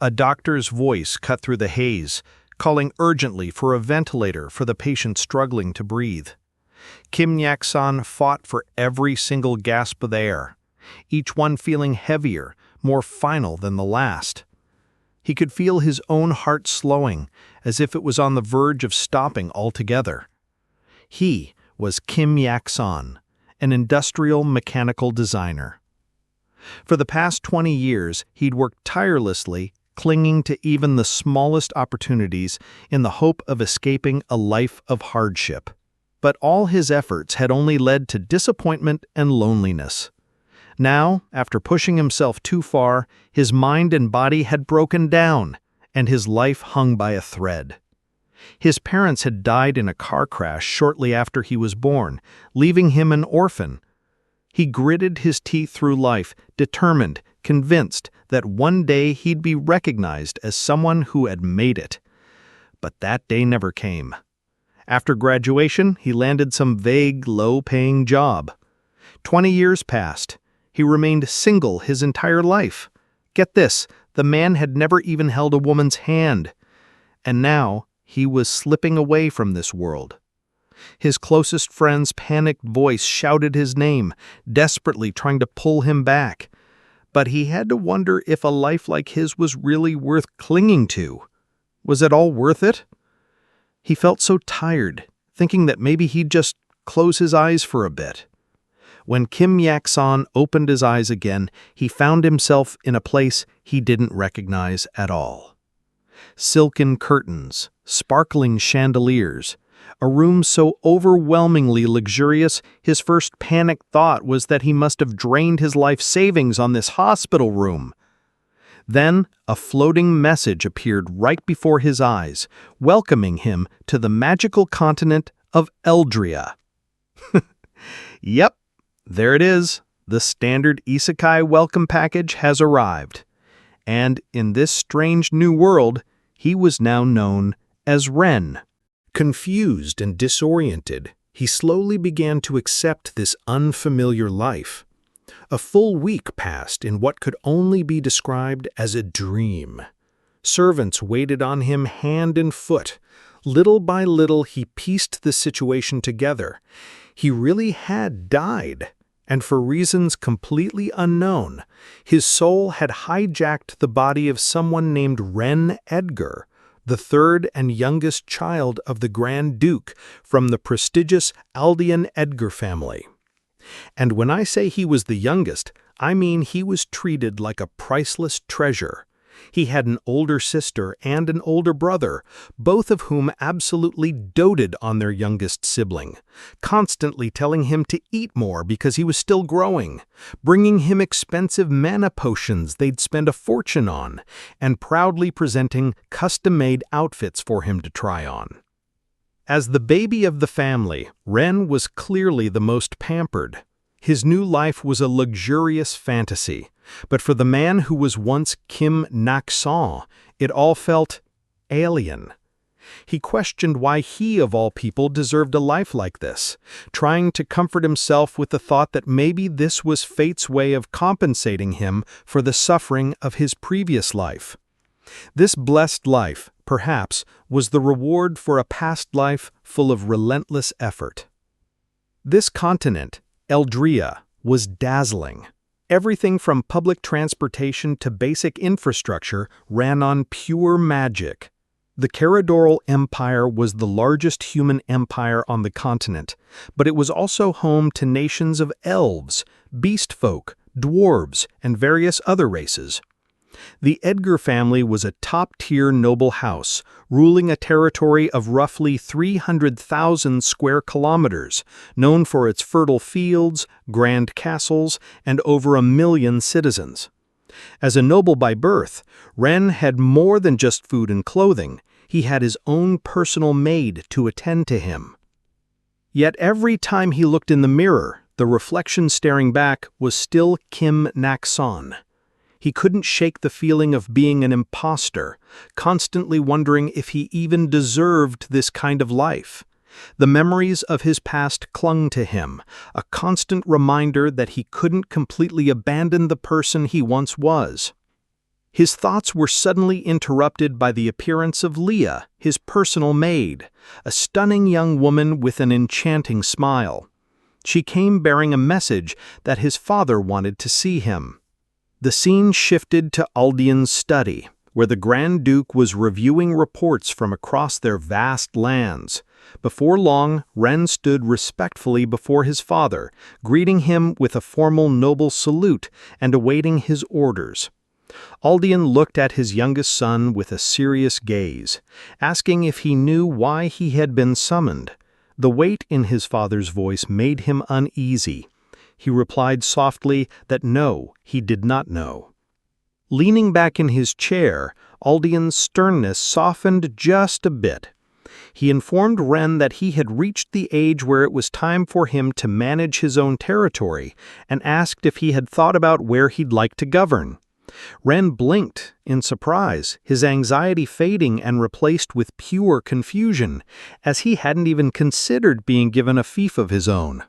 A doctor's voice cut through the haze, calling urgently for a ventilator for the patient struggling to breathe. Kim Yak-san fought for every single gasp of air, each one feeling heavier, more final than the last. He could feel his own heart slowing, as if it was on the verge of stopping altogether. He was Kim Yak-san, an industrial mechanical designer. For the past 20 years, he'd worked tirelessly, clinging to even the smallest opportunities in the hope of escaping a life of hardship. But all his efforts had only led to disappointment and loneliness. Now, after pushing himself too far, his mind and body had broken down, and his life hung by a thread. His parents had died in a car crash shortly after he was born, leaving him an orphan. He gritted his teeth through life, determined, convinced that one day he'd be recognized as someone who had made it. But that day never came. After graduation, he landed some vague, low-paying job. 20 years passed. He remained single his entire life. Get this, the man had never even held a woman's hand. And now, he was slipping away from this world. His closest friend's panicked voice shouted his name, desperately trying to pull him back. But he had to wonder if a life like his was really worth clinging to. Was it all worth it? He felt so tired, thinking that maybe he'd just close his eyes for a bit. When Kim Yak-san opened his eyes again, he found himself in a place he didn't recognize at all. Silken curtains, sparkling chandeliers, a room so overwhelmingly luxurious, his first panicked thought was that he must have drained his life savings on this hospital room. Then, a floating message appeared right before his eyes, welcoming him to the magical continent of Eldria. Yep, there it is. The standard isekai welcome package has arrived. And in this strange new world, he was now known as Ren. Confused and disoriented, he slowly began to accept this unfamiliar life. A full week passed in what could only be described as a dream. Servants waited on him hand and foot. Little by little, he pieced the situation together. He really had died, and for reasons completely unknown, his soul had hijacked the body of someone named Ren Edgar, the third and youngest child of the Grand Duke from the prestigious Aldean Edgar family. And when I say he was the youngest, I mean he was treated like a priceless treasure. He had an older sister and an older brother, both of whom absolutely doted on their youngest sibling, constantly telling him to eat more because he was still growing, bringing him expensive mana potions they'd spend a fortune on, and proudly presenting custom-made outfits for him to try on. As the baby of the family, Ren was clearly the most pampered. His new life was a luxurious fantasy, but for the man who was once Kim Yak-san, it all felt alien. He questioned why he, of all people, deserved a life like this, trying to comfort himself with the thought that maybe this was fate's way of compensating him for the suffering of his previous life. This blessed life, perhaps, was the reward for a past life full of relentless effort. This continent, Eldria, was dazzling. Everything from public transportation to basic infrastructure ran on pure magic. The Caradorial Empire was the largest human empire on the continent, but it was also home to nations of elves, beast folk, dwarves, and various other races. The Edgar family was a top-tier noble house, ruling a territory of roughly 300,000 square kilometers, known for its fertile fields, grand castles, and over 1 million citizens. As a noble by birth, Ren had more than just food and clothing. He had his own personal maid to attend to him. Yet every time he looked in the mirror, the reflection staring back was still Kim Yak-san. He couldn't shake the feeling of being an imposter, constantly wondering if he even deserved this kind of life. The memories of his past clung to him, a constant reminder that he couldn't completely abandon the person he once was. His thoughts were suddenly interrupted by the appearance of Leah, his personal maid, a stunning young woman with an enchanting smile. She came bearing a message that his father wanted to see him. The scene shifted to Aldian's study, where the Grand Duke was reviewing reports from across their vast lands. Before long, Ren stood respectfully before his father, greeting him with a formal noble salute and awaiting his orders. Aldian looked at his youngest son with a serious gaze, asking if he knew why he had been summoned. The weight in his father's voice made him uneasy. He replied softly that no, he did not know. Leaning back in his chair, Aldian's sternness softened just a bit. He informed Ren that he had reached the age where it was time for him to manage his own territory, and asked if he had thought about where he'd like to govern. Ren blinked in surprise, his anxiety fading and replaced with pure confusion, as he hadn't even considered being given a fief of his own.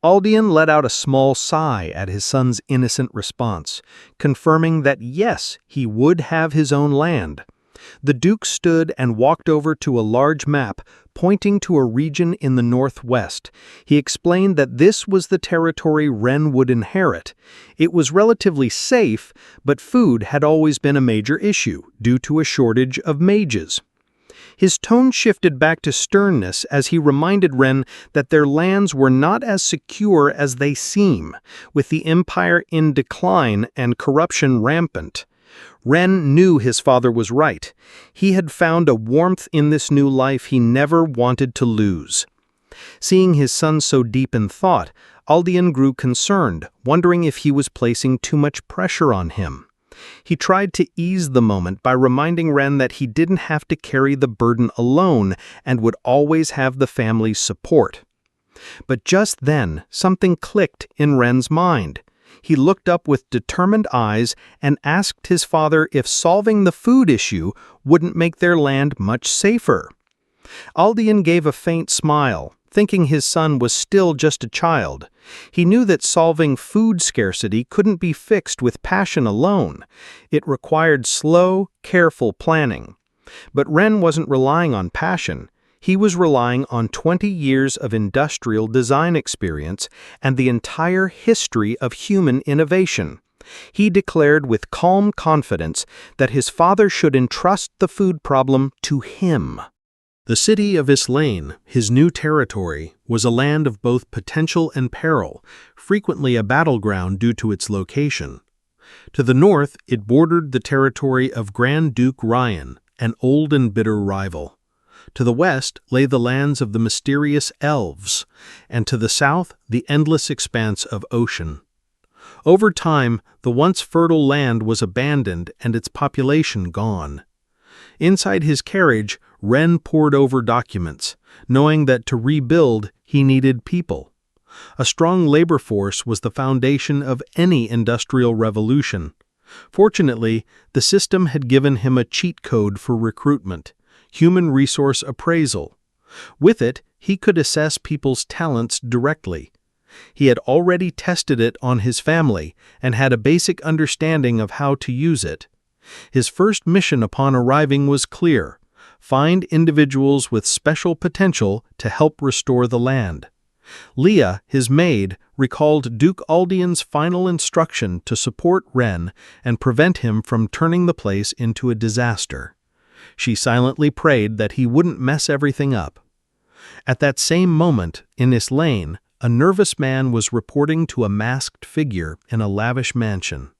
Aldian let out a small sigh at his son's innocent response, confirming that yes, he would have his own land. The Duke stood and walked over to a large map, pointing to a region in the northwest. He explained that this was the territory Ren would inherit. It was relatively safe, but food had always been a major issue, due to a shortage of mages. His tone shifted back to sternness as he reminded Ren that their lands were not as secure as they seem, with the empire in decline and corruption rampant. Ren knew his father was right. He had found a warmth in this new life he never wanted to lose. Seeing his son so deep in thought, Aldian grew concerned, wondering if he was placing too much pressure on him. He tried to ease the moment by reminding Ren that he didn't have to carry the burden alone and would always have the family's support. But just then, something clicked in Ren's mind. He looked up with determined eyes and asked his father if solving the food issue wouldn't make their land much safer. Aldian gave a faint smile, thinking his son was still just a child. He knew that solving food scarcity couldn't be fixed with passion alone. It required slow, careful planning. But Ren wasn't relying on passion. He was relying on 20 years of industrial design experience and the entire history of human innovation. He declared with calm confidence that his father should entrust the food problem to him. The city of Islane, his new territory, was a land of both potential and peril, frequently a battleground due to its location. To the north, it bordered the territory of Grand Duke Ryan, an old and bitter rival. To the west lay the lands of the mysterious elves, and to the south the endless expanse of ocean. Over time, the once fertile land was abandoned and its population gone. Inside his carriage, Ren pored over documents, knowing that to rebuild he needed people. A strong labor force was the foundation of any industrial revolution. Fortunately, the system had given him a cheat code for recruitment: human resource appraisal. With it, he could assess people's talents directly. He had already tested it on his family and had a basic understanding of how to use it. His first mission upon arriving was clear: find individuals with special potential to help restore the land. Leah, his maid, recalled Duke Aldian's final instruction to support Ren and prevent him from turning the place into a disaster. She silently prayed that he wouldn't mess everything up. At that same moment, in Islane, a nervous man was reporting to a masked figure in a lavish mansion.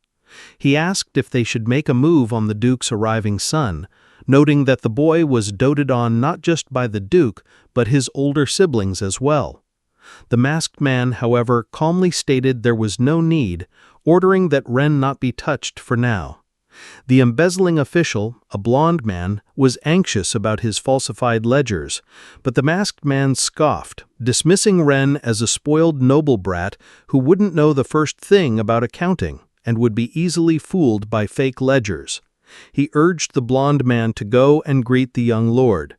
He asked if they should make a move on the Duke's arriving son, noting that the boy was doted on not just by the Duke, but his older siblings as well. The masked man, however, calmly stated there was no need, ordering that Ren not be touched for now. The embezzling official, a blond man, was anxious about his falsified ledgers, but the masked man scoffed, dismissing Ren as a spoiled noble brat who wouldn't know the first thing about accounting and would be easily fooled by fake ledgers. He urged the blond man to go and greet the young lord.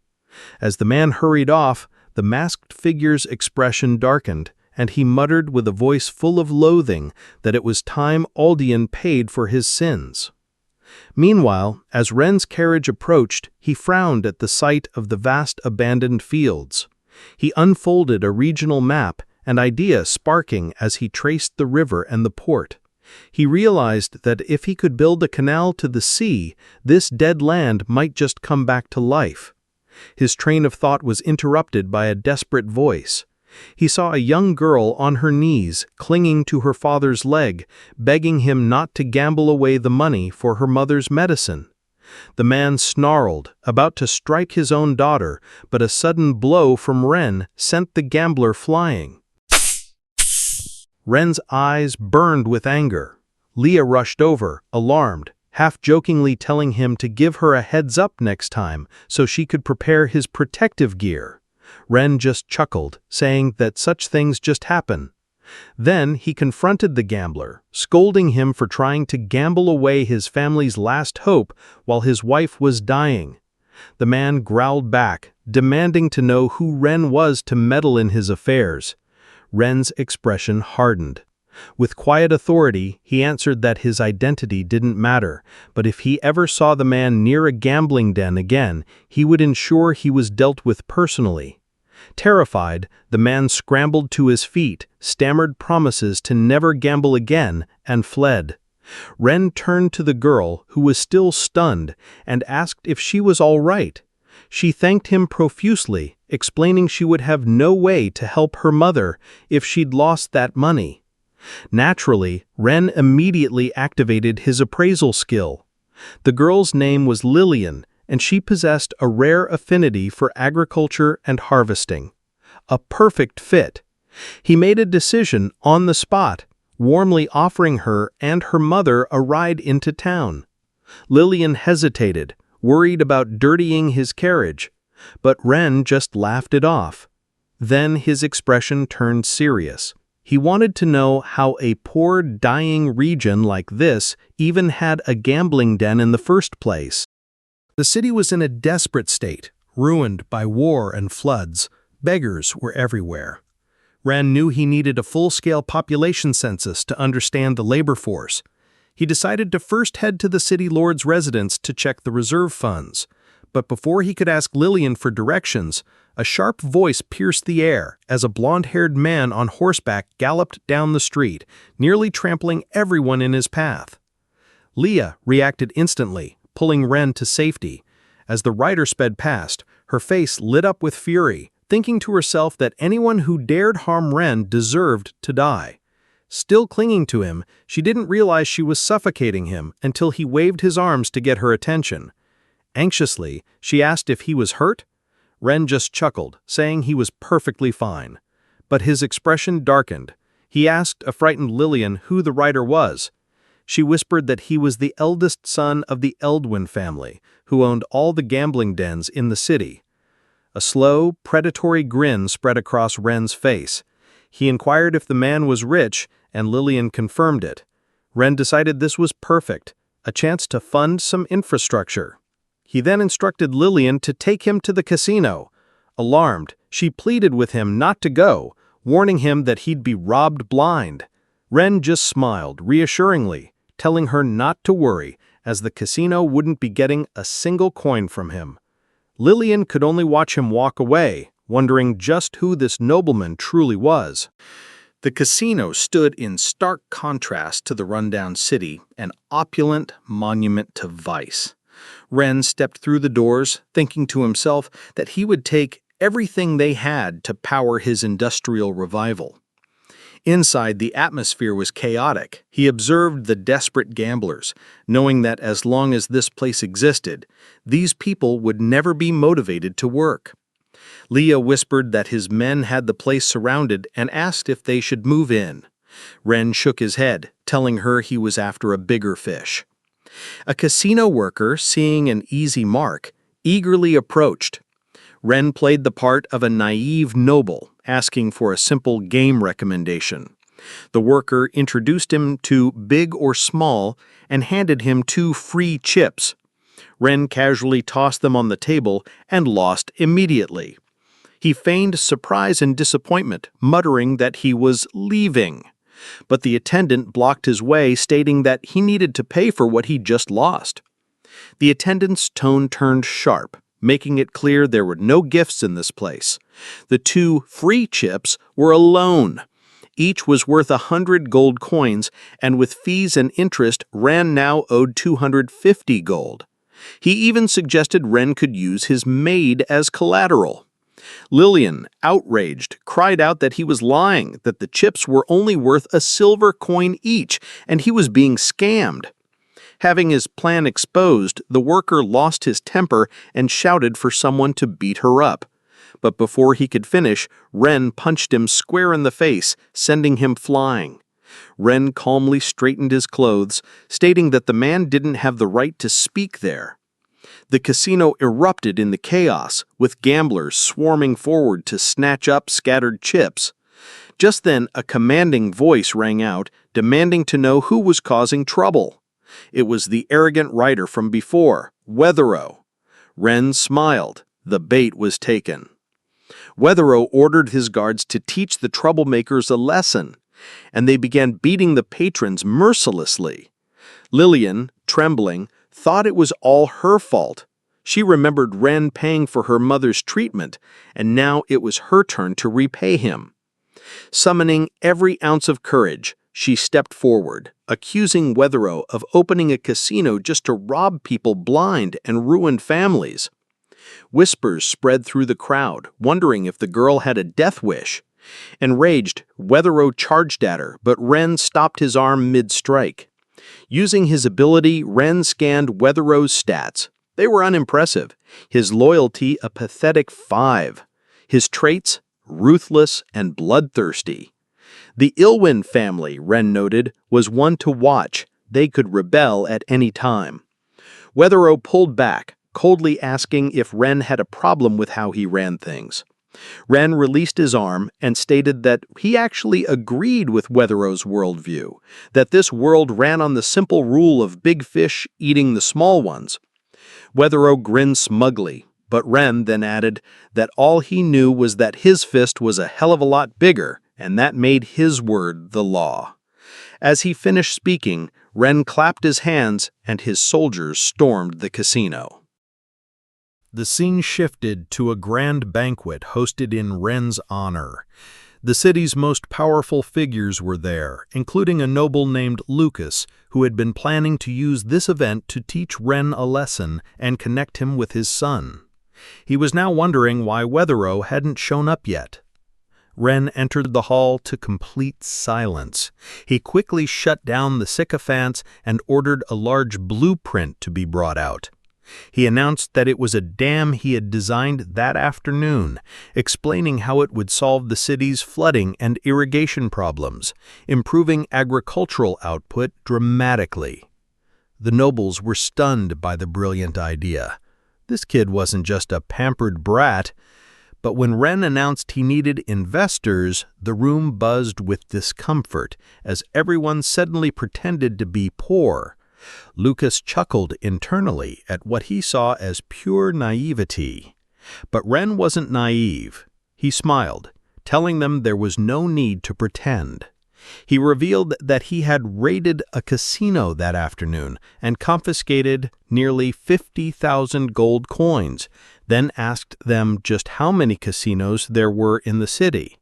As the man hurried off, the masked figure's expression darkened, and he muttered with a voice full of loathing that it was time Aldian paid for his sins. Meanwhile, as Ren's carriage approached, he frowned at the sight of the vast abandoned fields. He unfolded a regional map, an idea sparking as he traced the river and the port. He realized that if he could build a canal to the sea, this dead land might just come back to life. His train of thought was interrupted by a desperate voice. He saw a young girl on her knees, clinging to her father's leg, begging him not to gamble away the money for her mother's medicine. The man snarled, about to strike his own daughter, but a sudden blow from Ren sent the gambler flying. Ren's eyes burned with anger. Leah rushed over, alarmed, half-jokingly telling him to give her a heads-up next time so she could prepare his protective gear. Ren just chuckled, saying that such things just happen. Then he confronted the gambler, scolding him for trying to gamble away his family's last hope while his wife was dying. The man growled back, demanding to know who Ren was to meddle in his affairs. Ren's expression hardened. With quiet authority, he answered that his identity didn't matter, but if he ever saw the man near a gambling den again, he would ensure he was dealt with personally. Terrified, the man scrambled to his feet, stammered promises to never gamble again, and fled. Ren turned to the girl, who was still stunned, and asked if she was all right. She thanked him profusely, explaining she would have no way to help her mother if she'd lost that money. Naturally, Ren immediately activated his appraisal skill. The girl's name was Lillian, and she possessed a rare affinity for agriculture and harvesting. A perfect fit. He made a decision on the spot, warmly offering her and her mother a ride into town. Lillian hesitated, worried about dirtying his carriage, but Ren just laughed it off. Then his expression turned serious. He wanted to know how a poor, dying region like this even had a gambling den in the first place. The city was in a desperate state, ruined by war and floods. Beggars were everywhere. Ren knew he needed a full-scale population census to understand the labor force. He decided to first head to the city lord's residence to check the reserve funds. But before he could ask Lillian for directions, a sharp voice pierced the air as a blond-haired man on horseback galloped down the street, nearly trampling everyone in his path. Leah reacted instantly, pulling Ren to safety. As the rider sped past, her face lit up with fury, thinking to herself that anyone who dared harm Ren deserved to die. Still clinging to him, she didn't realize she was suffocating him until he waved his arms to get her attention. Anxiously, she asked if he was hurt. Ren just chuckled, saying he was perfectly fine. But his expression darkened. He asked a frightened Lillian who the rider was. She whispered that he was the eldest son of the Eldwin family, who owned all the gambling dens in the city. A slow, predatory grin spread across Ren's face. He inquired if the man was rich, and Lillian confirmed it. Ren decided this was perfect, a chance to fund some infrastructure. He then instructed Lillian to take him to the casino. Alarmed, she pleaded with him not to go, warning him that he'd be robbed blind. Ren just smiled reassuringly, telling her not to worry, as the casino wouldn't be getting a single coin from him. Lillian could only watch him walk away, wondering just who this nobleman truly was. The casino stood in stark contrast to the rundown city, an opulent monument to vice. Ren stepped through the doors, thinking to himself that he would take everything they had to power his industrial revival. Inside, the atmosphere was chaotic. He observed the desperate gamblers, knowing that as long as this place existed, these people would never be motivated to work. Leah whispered that his men had the place surrounded and asked if they should move in. Ren shook his head, telling her he was after a bigger fish. A casino worker, seeing an easy mark, eagerly approached. Ren played the part of a naive noble, asking for a simple game recommendation. The worker introduced him to Big or Small and handed him 2 free chips. Ren casually tossed them on the table and lost immediately. He feigned surprise and disappointment, muttering that he was leaving. but the attendant blocked his way, stating that he needed to pay for what he'd just lost. The attendant's tone turned sharp, making it clear there were no gifts in this place. The 2 free chips were a loan. Each was worth 100 gold coins, and with fees and interest, Ren now owed 250 gold. He even suggested Ren could use his maid as collateral. Lillian, outraged, cried out that he was lying, that the chips were only worth a silver coin each, and he was being scammed. Having his plan exposed, the worker lost his temper and shouted for someone to beat her up. But before he could finish, Ren punched him square in the face, sending him flying. Ren calmly straightened his clothes, stating that the man didn't have the right to speak there. The casino erupted in the chaos, with gamblers swarming forward to snatch up scattered chips. Just then, a commanding voice rang out, demanding to know who was causing trouble. It was the arrogant rider from before, Weatherow. Ren smiled. The bait was taken. Weatherow ordered his guards to teach the troublemakers a lesson, and they began beating the patrons mercilessly. Lillian, trembling, thought it was all her fault. She remembered Ren paying for her mother's treatment, and now it was her turn to repay him. Summoning every ounce of courage, she stepped forward, accusing Weatherow of opening a casino just to rob people blind and ruin families. Whispers spread through the crowd, wondering if the girl had a death wish. Enraged, Weatherow charged at her, but Ren stopped his arm mid-strike. Using his ability, Ren scanned Weatherow's stats. They were unimpressive. His loyalty, a pathetic 5. His traits, ruthless and bloodthirsty. The Ilwyn family, Ren noted, was one to watch. They could rebel at any time. Weatherow pulled back, coldly asking if Ren had a problem with how he ran things. Ren released his arm and stated that he actually agreed with Weatherow's worldview, that this world ran on the simple rule of big fish eating the small ones. Weatherow grinned smugly, but Ren then added that all he knew was that his fist was a hell of a lot bigger, and that made his word the law. As he finished speaking, Ren clapped his hands and his soldiers stormed the casino. The scene shifted to a grand banquet hosted in Ren's honor. The city's most powerful figures were there, including a noble named Lucas, who had been planning to use this event to teach Ren a lesson and connect him with his son. He was now wondering why Weatherow hadn't shown up yet. Ren entered the hall to complete silence. He quickly shut down the sycophants and ordered a large blueprint to be brought out. He announced that it was a dam he had designed that afternoon, explaining how it would solve the city's flooding and irrigation problems, improving agricultural output dramatically. The nobles were stunned by the brilliant idea. This kid wasn't just a pampered brat, but when Ren announced he needed investors, the room buzzed with discomfort as everyone suddenly pretended to be poor. Lucas chuckled internally at what he saw as pure naivety. But Ren wasn't naive. He smiled, telling them there was no need to pretend. He revealed that he had raided a casino that afternoon and confiscated nearly 50,000 gold coins, then asked them just how many casinos there were in the city.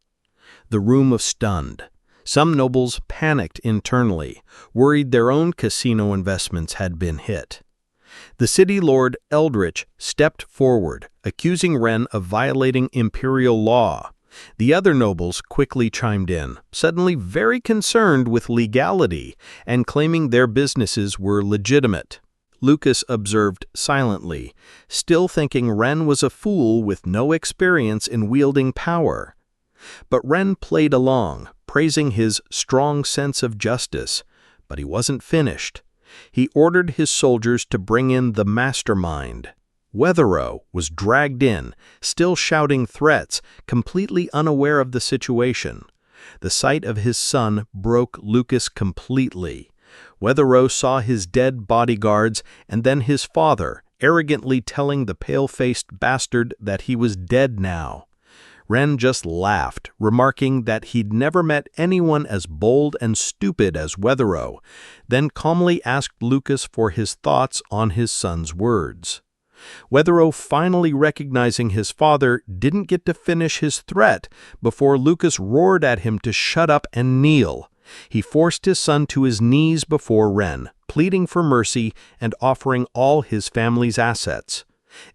The room was stunned. Some nobles panicked internally, worried their own casino investments had been hit. The city lord Eldritch stepped forward, accusing Ren of violating imperial law. The other nobles quickly chimed in, suddenly very concerned with legality and claiming their businesses were legitimate. Lucas observed silently, still thinking Ren was a fool with no experience in wielding power. But Ren played along, praising his strong sense of justice, but he wasn't finished. He ordered his soldiers to bring in the mastermind. Weatherow was dragged in, still shouting threats, completely unaware of the situation. The sight of his son broke Lucas completely. Weatherow saw his dead bodyguards and then his father, arrogantly telling the pale-faced bastard that he was dead now. Ren just laughed, remarking that he'd never met anyone as bold and stupid as Weathero, then calmly asked Lucas for his thoughts on his son's words. Weathero, finally recognizing his father, didn't get to finish his threat before Lucas roared at him to shut up and kneel. He forced his son to his knees before Ren, pleading for mercy and offering all his family's assets.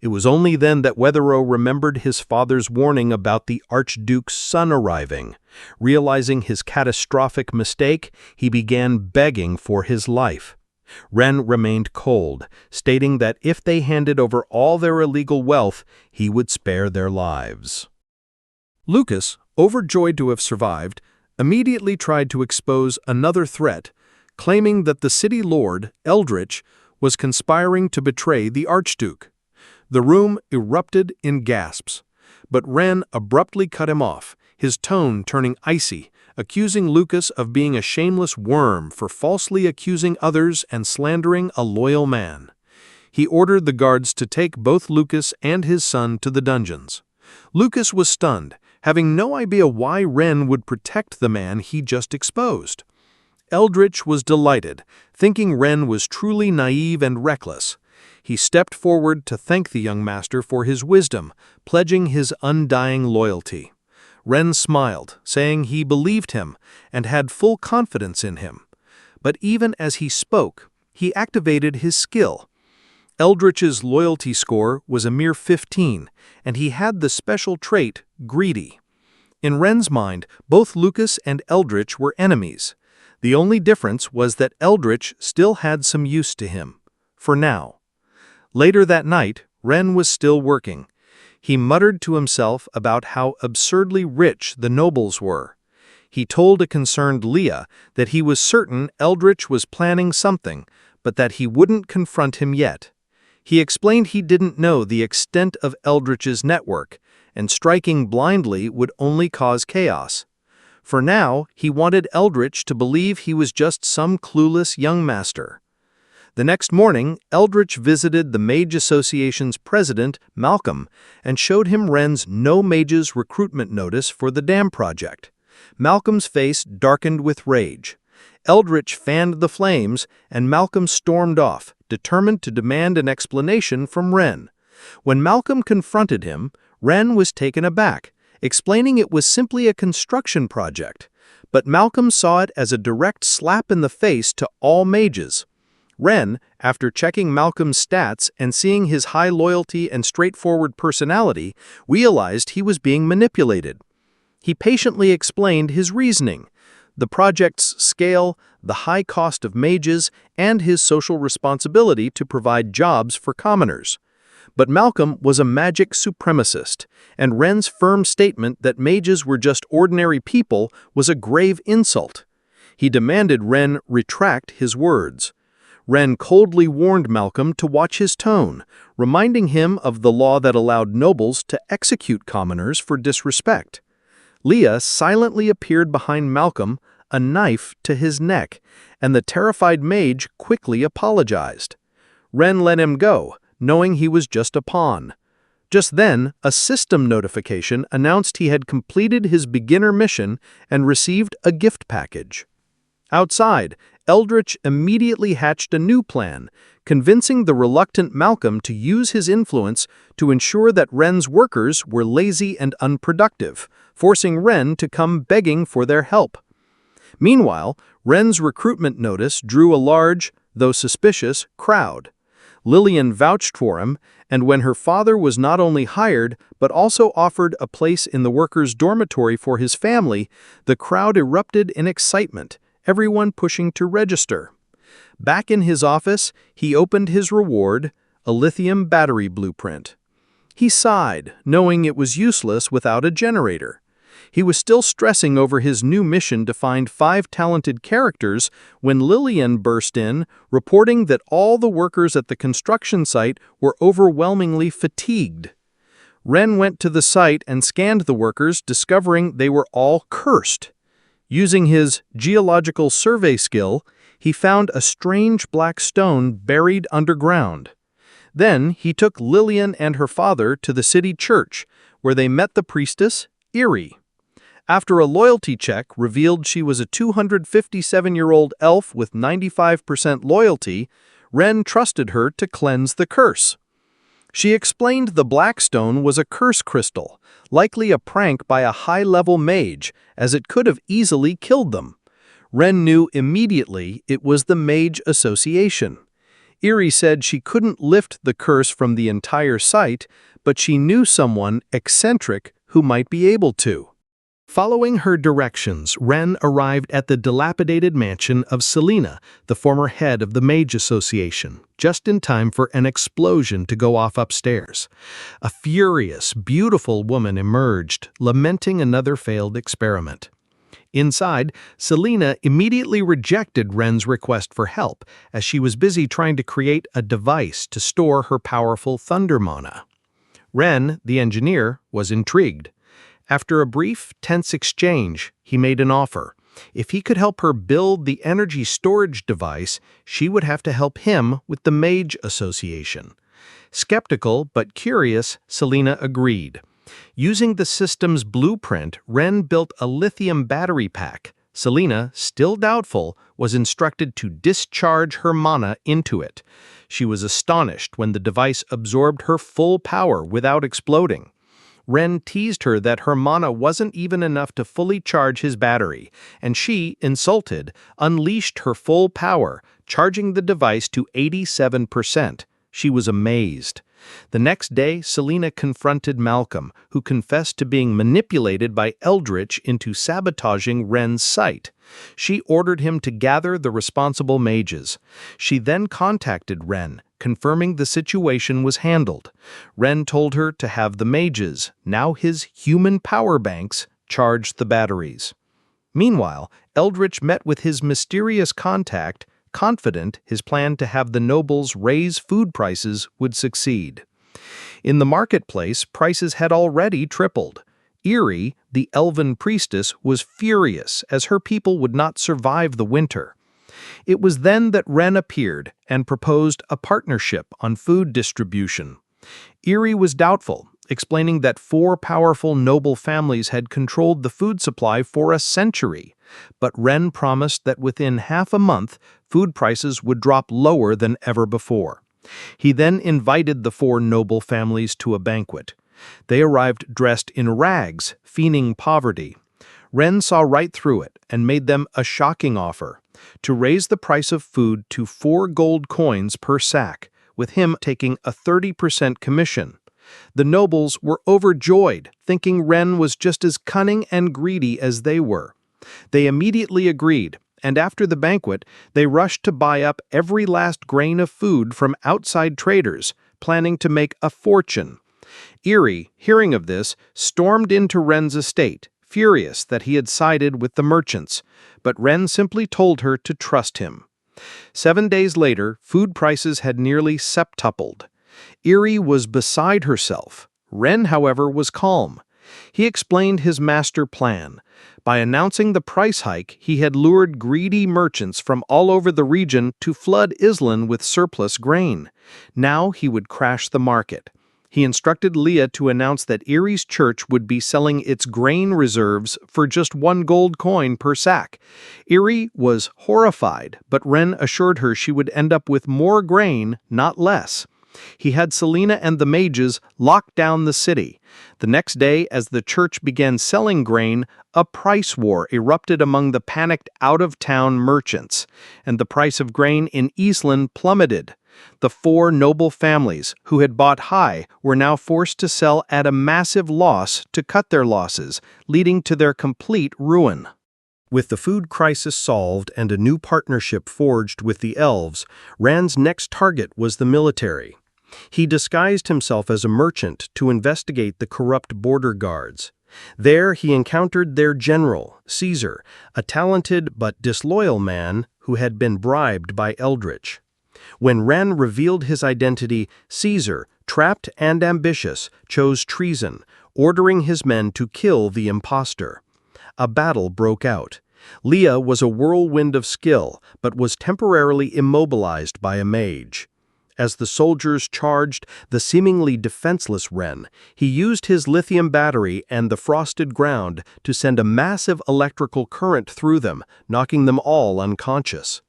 It was only then that Weathero remembered his father's warning about the Archduke's son arriving. Realizing his catastrophic mistake, he began begging for his life. Ren remained cold, stating that if they handed over all their illegal wealth, he would spare their lives. Lucas, overjoyed to have survived, immediately tried to expose another threat, claiming that the city lord, Eldritch, was conspiring to betray the Archduke. The room erupted in gasps, but Ren abruptly cut him off, his tone turning icy, accusing Lucas of being a shameless worm for falsely accusing others and slandering a loyal man. He ordered the guards to take both Lucas and his son to the dungeons. Lucas was stunned, having no idea why Ren would protect the man he just exposed. Eldritch was delighted, thinking Ren was truly naive and reckless. He stepped forward to thank the young master for his wisdom, pledging his undying loyalty. Ren smiled, saying he believed him and had full confidence in him. But even as he spoke, he activated his skill. Eldritch's loyalty score was a mere 15, and he had the special trait, greedy. In Ren's mind, both Lucas and Eldritch were enemies. The only difference was that Eldritch still had some use to him, for now. Later that night, Ren was still working. He muttered to himself about how absurdly rich the nobles were. He told a concerned Leah that he was certain Eldritch was planning something, but that he wouldn't confront him yet. He explained he didn't know the extent of Eldritch's network, and striking blindly would only cause chaos. For now, he wanted Eldritch to believe he was just some clueless young master. The next morning, Eldritch visited the Mage Association's president, Malcolm, and showed him Ren's No Mages recruitment notice for the dam project. Malcolm's face darkened with rage. Eldritch fanned the flames, and Malcolm stormed off, determined to demand an explanation from Ren. When Malcolm confronted him, Ren was taken aback, explaining it was simply a construction project. But Malcolm saw it as a direct slap in the face to all mages. Ren, after checking Malcolm's stats and seeing his high loyalty and straightforward personality, realized he was being manipulated. He patiently explained his reasoning: the project's scale, the high cost of mages, and his social responsibility to provide jobs for commoners. But Malcolm was a magic supremacist, and Ren's firm statement that mages were just ordinary people was a grave insult. He demanded Ren retract his words. Ren coldly warned Malcolm to watch his tone, reminding him of the law that allowed nobles to execute commoners for disrespect. Leah silently appeared behind Malcolm, a knife to his neck, and the terrified mage quickly apologized. Ren let him go, knowing he was just a pawn. Just then, a system notification announced he had completed his beginner mission and received a gift package. Outside, Eldritch immediately hatched a new plan, convincing the reluctant Malcolm to use his influence to ensure that Ren's workers were lazy and unproductive, forcing Ren to come begging for their help. Meanwhile, Ren's recruitment notice drew a large, though suspicious, crowd. Lillian vouched for him, and when her father was not only hired but also offered a place in the workers' dormitory for his family, the crowd erupted in excitement, everyone pushing to register. Back in his office, he opened his reward, a lithium battery blueprint. He sighed, knowing it was useless without a generator. He was still stressing over his new mission to find 5 talented characters when Lillian burst in, reporting that all the workers at the construction site were overwhelmingly fatigued. Ren went to the site and scanned the workers, discovering they were all cursed. Using his geological survey skill, he found a strange black stone buried underground. Then he took Lillian and her father to the city church, where they met the priestess, Eerie. After a loyalty check revealed she was a 257-year-old elf with 95% loyalty, Ren trusted her to cleanse the curse. She explained the black stone was a curse crystal, likely a prank by a high-level mage, as it could have easily killed them. Ren knew immediately it was the Mage Association. Eerie said she couldn't lift the curse from the entire site, but she knew someone eccentric who might be able to. Following her directions, Ren arrived at the dilapidated mansion of Selena, the former head of the Mage Association, just in time for an explosion to go off upstairs. A furious, beautiful woman emerged, lamenting another failed experiment. Inside, Selena immediately rejected Ren's request for help, as she was busy trying to create a device to store her powerful thunder mana. Ren, the engineer, was intrigued. After a brief, tense exchange, he made an offer. If he could help her build the energy storage device, she would have to help him with the Mage Association. Skeptical but curious, Selena agreed. Using the system's blueprint, Ren built a lithium battery pack. Selena, still doubtful, was instructed to discharge her mana into it. She was astonished when the device absorbed her full power without exploding. Ren teased her that her mana wasn't even enough to fully charge his battery, and she, insulted, unleashed her full power, charging the device to 87%. She was amazed. The next day, Selena confronted Malcolm, who confessed to being manipulated by Eldritch into sabotaging Ren's site. She ordered him to gather the responsible mages. She then contacted Ren, confirming the situation was handled. Ren told her to have the mages, now his human power banks, charge the batteries. Meanwhile, Eldritch met with his mysterious contact, confident his plan to have the nobles raise food prices would succeed. In the marketplace, prices had already tripled. Eerie, the elven priestess, was furious as her people would not survive the winter. It was then that Ren appeared and proposed a partnership on food distribution. Eerie was doubtful, explaining that 4 powerful noble families had controlled the food supply for a century. But Ren promised that within half a month, food prices would drop lower than ever before. He then invited the 4 noble families to a banquet. They arrived dressed in rags, feigning poverty. Ren saw right through it and made them a shocking offer: to raise the price of food to 4 gold coins per sack, with him taking a 30% commission. The nobles were overjoyed, thinking Ren was just as cunning and greedy as they were. They immediately agreed, and after the banquet, they rushed to buy up every last grain of food from outside traders, planning to make a fortune. Eerie, hearing of this, stormed into Ren's estate, furious that he had sided with the merchants, but Ren simply told her to trust him. 7 days later, food prices had nearly septupled. Eerie was beside herself. Ren, however, was calm. He explained his master plan. By announcing the price hike, he had lured greedy merchants from all over the region to flood Islan with surplus grain. Now he would crash the market. He instructed Leah to announce that Eerie's church would be selling its grain reserves for just 1 gold coin per sack. Eerie was horrified, but Ren assured her she would end up with more grain, not less. He had Selena and the mages lock down the city. The next day, as the church began selling grain, a price war erupted among the panicked out-of-town merchants, and the price of grain in Islan plummeted. The 4 noble families, who had bought high, were now forced to sell at a massive loss to cut their losses, leading to their complete ruin. With the food crisis solved and a new partnership forged with the elves, Ren's next target was the military. He disguised himself as a merchant to investigate the corrupt border guards. There he encountered their general, Caesar, a talented but disloyal man who had been bribed by Eldritch. When Ren revealed his identity, Caesar, trapped and ambitious, chose treason, ordering his men to kill the impostor. A battle broke out. Leah was a whirlwind of skill, but was temporarily immobilized by a mage. As the soldiers charged the seemingly defenseless Ren, he used his lithium battery and the frosted ground to send a massive electrical current through them, knocking them all unconscious.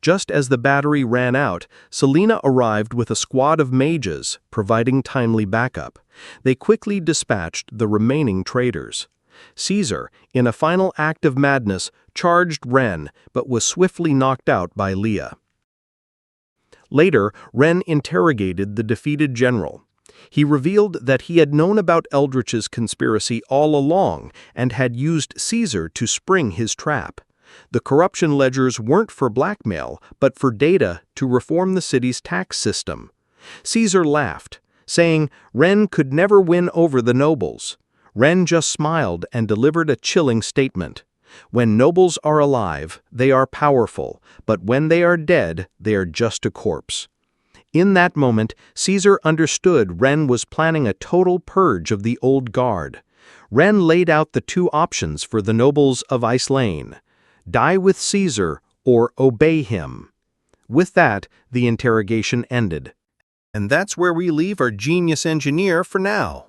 Just as the battery ran out, Selena arrived with a squad of mages, providing timely backup. They quickly dispatched the remaining traitors. Caesar, in a final act of madness, charged Ren, but was swiftly knocked out by Leah. Later, Ren interrogated the defeated general. He revealed that he had known about Eldritch's conspiracy all along and had used Caesar to spring his trap. The corruption ledgers weren't for blackmail, but for data to reform the city's tax system. Caesar laughed, saying Ren could never win over the nobles. Ren just smiled and delivered a chilling statement. When nobles are alive, they are powerful, but when they are dead, they are just a corpse. In that moment, Caesar understood Ren was planning a total purge of the old guard. Ren laid out the two options for the nobles of Ice Lane: die with Caesar or obey him. With that, the interrogation ended. And that's where we leave our genius engineer for now.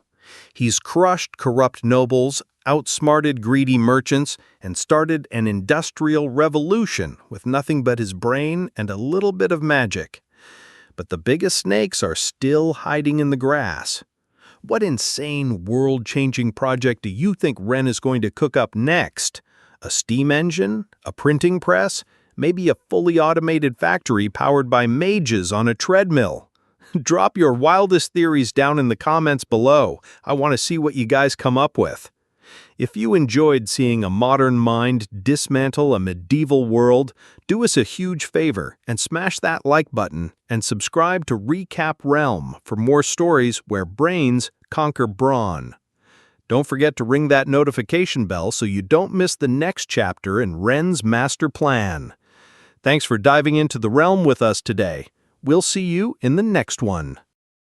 He's crushed corrupt nobles, outsmarted greedy merchants, and started an industrial revolution with nothing but his brain and a little bit of magic. But the biggest snakes are still hiding in the grass. What insane, world-changing project do you think Ren is going to cook up next? A steam engine? A printing press? Maybe a fully automated factory powered by mages on a treadmill? Drop your wildest theories down in the comments below. I want to see what you guys come up with. If you enjoyed seeing a modern mind dismantle a medieval world, do us a huge favor and smash that like button and subscribe to Recap Realm for more stories where brains conquer brawn. Don't forget to ring that notification bell so you don't miss the next chapter in Ren's master plan. Thanks for diving into the realm with us today. We'll see you in the next one.